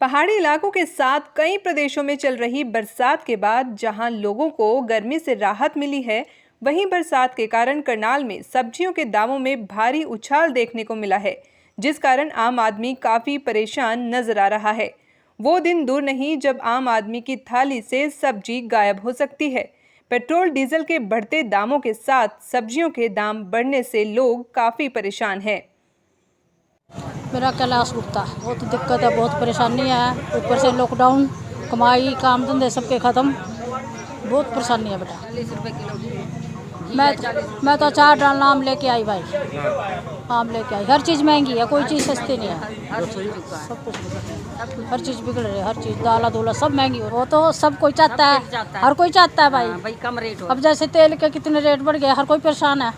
पहाड़ी इलाकों के साथ कई प्रदेशों में चल रही बरसात के बाद जहां लोगों को गर्मी से राहत मिली है, वहीं बरसात के कारण करनाल में सब्जियों के दामों में भारी उछाल देखने को मिला है, जिस कारण आम आदमी काफी परेशान नजर आ रहा है। वो दिन दूर नहीं जब आम आदमी की थाली से सब्जी गायब हो सकती है। पेट्रोल डीजल के बढ़ते दामों के साथ सब्जियों के दाम बढ़ने से लोग काफी परेशान हैं। मेरा कैलाश गुप्ता, बहुत दिक्कत है, बहुत परेशानी है। ऊपर से लॉकडाउन, कमाई काम धंधे सबके ख़त्म, बहुत परेशानी है बेटा। 40 रुपए किलो। मैं तो अचार डालना आम लेके आई भाई, आम लेके आई। हर चीज़ महंगी है, कोई चीज़ सस्ती नहीं है। सब कुछ हर चीज़ बिगड़ रही है, हर चीज़ दाला दूला सब महंगी हो। वो तो सब कोई चाहता है, हर कोई चाहता है भाई कम रेट हो। अब जैसे तेल के कितने रेट बढ़ गए, हर कोई परेशान है।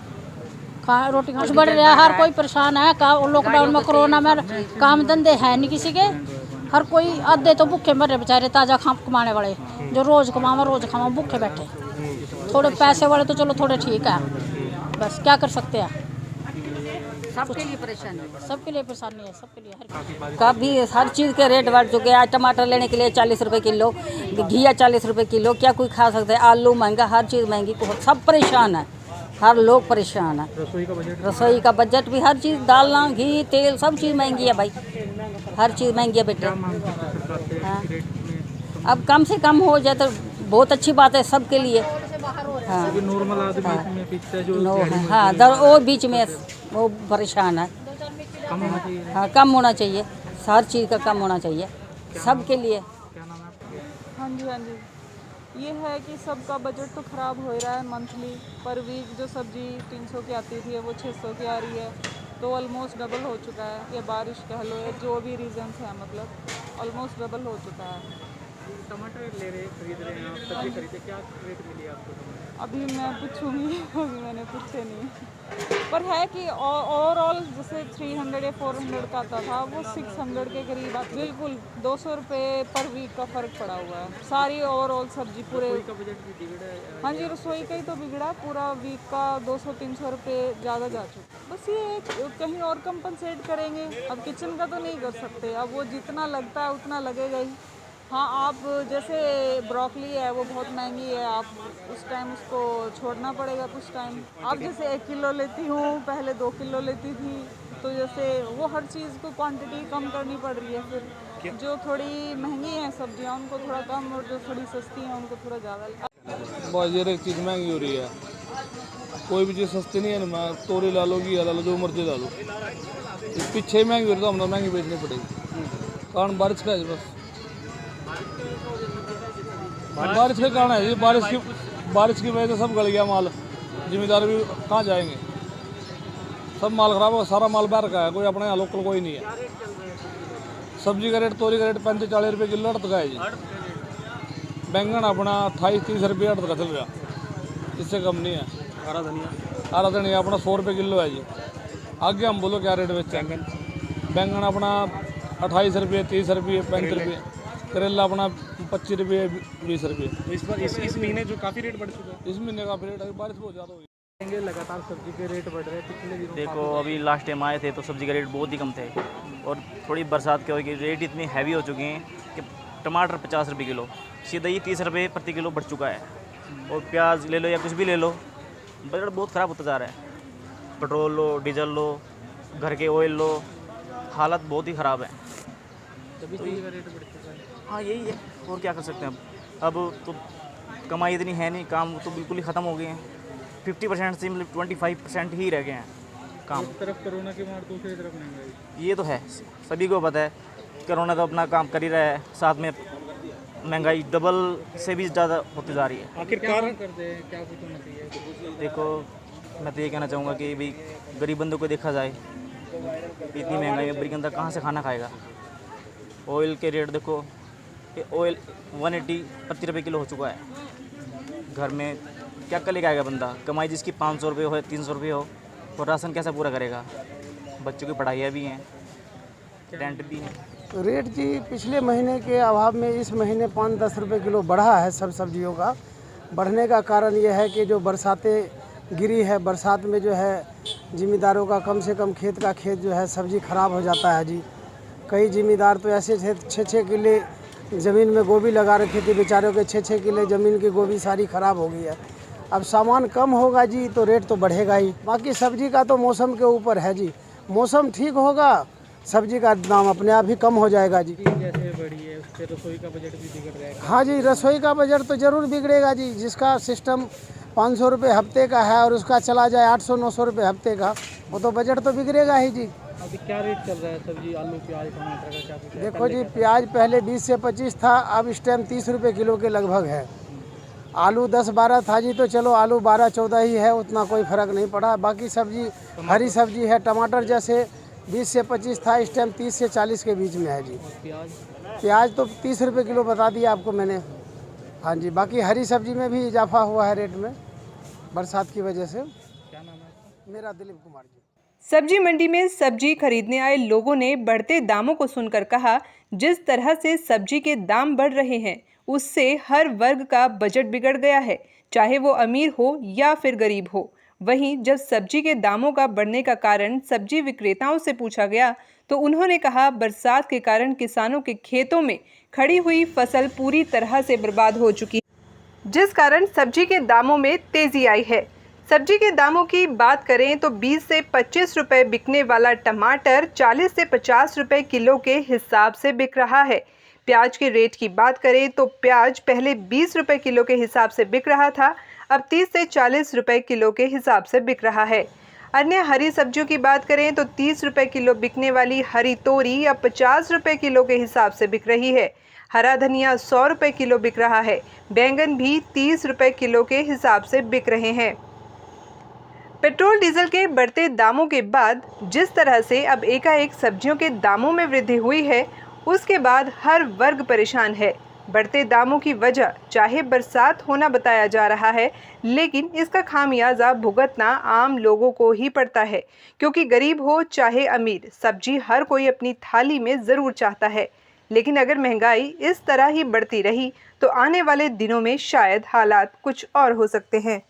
रोटी कुछ बढ़ रहा है, हर कोई परेशान है। लॉकडाउन में कोरोना में काम धंधे है नहीं किसी के, हर कोई आधे तो भूखे मर रहे बेचारे, ताज़ा कमाने वाले जो रोज़ कमावा रोज़ खावा भूखे बैठे। थोड़े पैसे वाले तो चलो थोड़े ठीक है, बस क्या कर सकते हैं। सबके लिए परेशानी है, सबके लिए परेशानी है, सबके लिए कभी हर चीज़ के रेट बढ़ चुके हैं। टमाटर लेने के लिए 40 रुपए किलो, घिया 40 रुपए किलो, क्या कोई खा सकता है। आलू महंगा, हर चीज़ महंगी, सब परेशान है, हर लोग परेशान है। रसोई का बजट भी, हर चीज़ दालना घी तेल सब चीज़ महंगी है भाई, हर चीज़ महंगी है बेटे। हाँ, अब कम से कम हो जाए तो बहुत अच्छी बात है सबके लिए। हाँ, नॉर्मल आदमी में पिछले जो हाँ दर वो बीच में वो परेशान है। कम होना चाहिए। हाँ, कम होना चाहिए, हर चीज़ का कम होना चाहिए सबके लिए। क्या नाम है आपका? हाँ जी, हाँ जी। ये है कि सबका बजट तो ख़राब हो ही रहा है। मंथली पर वीक जो सब्जी 300 की आती थी वो 600 की आ रही है, तो ऑलमोस्ट डबल हो चुका है। या बारिश कह लो, या जो भी रीज़न्स हैं, मतलब ऑलमोस्ट डबल हो चुका है। टमाटर खरीद रहे हैं आप, सब्जी खरीदे, क्या रेट मिली आपको टमाटर? अभी मैं पूछूंगी, अभी मैंने पूछे नहीं, पर है कि ओवरऑल जैसे 300 या 400 का आता था, वो 600 के करीब बिल्कुल 200 रुपये पर वीक का फ़र्क पड़ा हुआ है। सारी ओवरऑल सब्जी पूरे का बजट भी बिगड़ा है। हाँ जी, रसोई का ही तो बिगड़ा, पूरा वीक का 200-300 रुपये ज़्यादा जा चुका। बस ये कहीं और कंपनसेट करेंगे, अब किचन का तो नहीं कर सकते, अब वो जितना लगता है उतना लगेगा ही। हाँ, आप जैसे ब्रोकली है वो बहुत महंगी है, आप उस टाइम उसको छोड़ना पड़ेगा कुछ टाइम। अब जैसे 1 किलो लेती हूँ, पहले 2 किलो लेती थी, तो जैसे वो हर चीज़ को क्वांटिटी कम करनी पड़ रही है। फिर जो थोड़ी महंगी हैं सब्जियाँ उनको थोड़ा कम, और जो थोड़ी सस्ती हैं उनको थोड़ा ज़्यादा। बहुत हर एक चीज़ महंगी हो रही है, कोई भी चीज़ सस्ती नहीं है ना। तोरी ला लो, घिया ला लो, जो मर्जी ला लो, पीछे ही महंगी हो रही तो हम महंगी बेचनी पड़ेगी। कारण बारिश का है, बस बारिश के कारण है जी। बारिश की वजह से सब गल गया माल, जिम्मेदार भी कहाँ जाएंगे, सब माल खराब है, सारा माल बाहर का है, कोई अपने यहाँ लोकल कोई नहीं है। सब्जी का रेट, तोरी का रेट 35-40 रुपये किलो अड़त का है जी। बैंगन अपना 28-30 रुपये अड़त का चल रहा, इससे कम नहीं है। हरा धनिया अपना 100 रुपये किलो है जी। आगे हम बोलो क्या रेट बेचते हैं। बैंगन अपना 28 रुपये, 30 रुपये, 35 रुपये। करेला अपना 25 रुपये, 20 रुपये। इस महीने जो काफ़ी रेट बढ़ चुका है। इस महीने का रेट बारिश बहुत ज़्यादा हुई। लगातार सब्जी के रेट बढ़ रहे हैं पिछले दिनों। देखो अभी लास्ट टाइम आए थे तो सब्जी के रेट बहुत ही कम थे, और थोड़ी बरसात के वजह रेट इतनी हैवी हो चुके हैं कि टमाटर 50 रुपये किलो, सीधा ही 30 रुपये प्रति किलो बढ़ चुका है। और प्याज ले लो या कुछ भी ले लो, बजट बहुत ख़राब होता जा रहा है। पेट्रोल लो, डीजल लो, घर के ऑयल लो, हालत बहुत ही ख़राब है। तभी तो ये रेट बढ़ चुका है। हाँ यही है, और क्या कर सकते हैं। अब तो कमाई इतनी है नहीं, काम तो बिल्कुल ही ख़त्म हो गए हैं। 50% से मतलब 25% ही रह गए हैं काम। एक तरफ कोरोना की मार, दूसरी तरफ महंगाई। ये तो है, सभी को पता है। कोरोना तो अपना काम कर ही रहा है, साथ में महंगाई डबल से भी ज़्यादा होती जा रही है। आखिर कारण करते हैं, क्या कुछ होना चाहिए? देखो मैं तो ये कहना चाहूँगा कि भाई गरीब बंदों को देखा जाए, इतनी महंगाई में गरीब बंदा कहाँ से खाना खाएगा। ऑयल के रेट देखो, ऑयल 180 25 रुपये किलो हो चुका है। घर में क्या कर लेके आएगा बंदा, कमाई जिसकी 500 रुपये हो, 300 रुपये हो, तो राशन कैसे पूरा करेगा। बच्चों की पढ़ाइयाँ भी हैं, रेंट भी है। रेट जी पिछले महीने के अभाव में इस महीने 5-10 रुपये किलो बढ़ा है सब सब्जियों का। बढ़ने का कारण ये है कि जो बरसातें गिरी है, बरसात में जो है ज़िम्मेदारों का कम से कम खेत जो है सब्ज़ी ख़राब हो जाता है जी। कई जिम्मेदार तो ऐसे थे 6-6 किले ज़मीन में गोभी लगा रखी थी, बेचारों के 6-6 किले ज़मीन की गोभी सारी ख़राब हो गई है। अब सामान कम होगा जी तो रेट तो बढ़ेगा ही। बाकी सब्जी का तो मौसम के ऊपर है जी, मौसम ठीक होगा सब्जी का दाम अपने आप ही कम हो जाएगा जी। जैसे बढ़ी है उससे रसोई का बजट भी बिगड़ जाएगा। हाँ जी, रसोई का बजट तो ज़रूर बिगड़ेगा जी। जिसका सिस्टम 500 रुपये हफ्ते का है और उसका चला जाए 800-900 रुपये हफ्ते का, वो तो बजट तो बिगड़ेगा ही जी। अभी क्या रेट चल रहा है सब्जी, आलू, प्याज, टमाटर का क्या कुछ है? देखो जी, प्याज पहले 20 से 25 था, अब इस टाइम 30 रुपये किलो के लगभग है। आलू 10-12 था जी, तो चलो आलू 12-14 ही है, उतना कोई फ़र्क नहीं पड़ा। बाकी सब्जी हरी सब्जी है, टमाटर जैसे 20 से 25 था, इस टाइम 30 से 40 के बीच में है जी। प्याज तो 30 रुपये किलो बता दिया आपको मैंने। हाँ जी, बाकी हरी सब्जी में भी इजाफा हुआ है रेट में बरसात की वजह से। क्या नाम है आपका? मेरा दिलीप कुमार जी। सब्जी मंडी में सब्जी खरीदने आए लोगों ने बढ़ते दामों को सुनकर कहा, जिस तरह से सब्जी के दाम बढ़ रहे हैं उससे हर वर्ग का बजट बिगड़ गया है, चाहे वो अमीर हो या फिर गरीब हो। वहीं जब सब्जी के दामों का बढ़ने का कारण सब्जी विक्रेताओं से पूछा गया तो उन्होंने कहा, बरसात के कारण किसानों के खेतों में खड़ी हुई फसल पूरी तरह से बर्बाद हो चुकी है, जिस कारण सब्जी के दामों में तेजी आई है। सब्जी के दामों की बात करें तो 20 से 25 रुपए बिकने वाला टमाटर 40 से 50 रुपए किलो के हिसाब से बिक रहा है। प्याज के रेट की बात करें तो प्याज पहले 20 रुपए किलो के हिसाब से बिक रहा था, अब 30 से 40 रुपए किलो के हिसाब से बिक रहा है। अन्य हरी सब्जियों की बात करें तो 30 रुपए किलो बिकने वाली हरी तोरी अब 50 रुपए किलो के हिसाब से बिक रही है। हरा धनिया 100 रुपए किलो बिक रहा है। बैंगन भी 30 रुपए किलो के हिसाब से बिक रहे हैं। पेट्रोल डीजल के बढ़ते दामों के बाद जिस तरह से अब एकाएक सब्जियों के दामों में वृद्धि हुई है, उसके बाद हर वर्ग परेशान है। बढ़ते दामों की वजह चाहे बरसात होना बताया जा रहा है, लेकिन इसका खामियाजा भुगतना आम लोगों को ही पड़ता है, क्योंकि गरीब हो चाहे अमीर, सब्जी हर कोई अपनी थाली में ज़रूर चाहता है। लेकिन अगर महंगाई इस तरह ही बढ़ती रही तो आने वाले दिनों में शायद हालात कुछ और हो सकते हैं।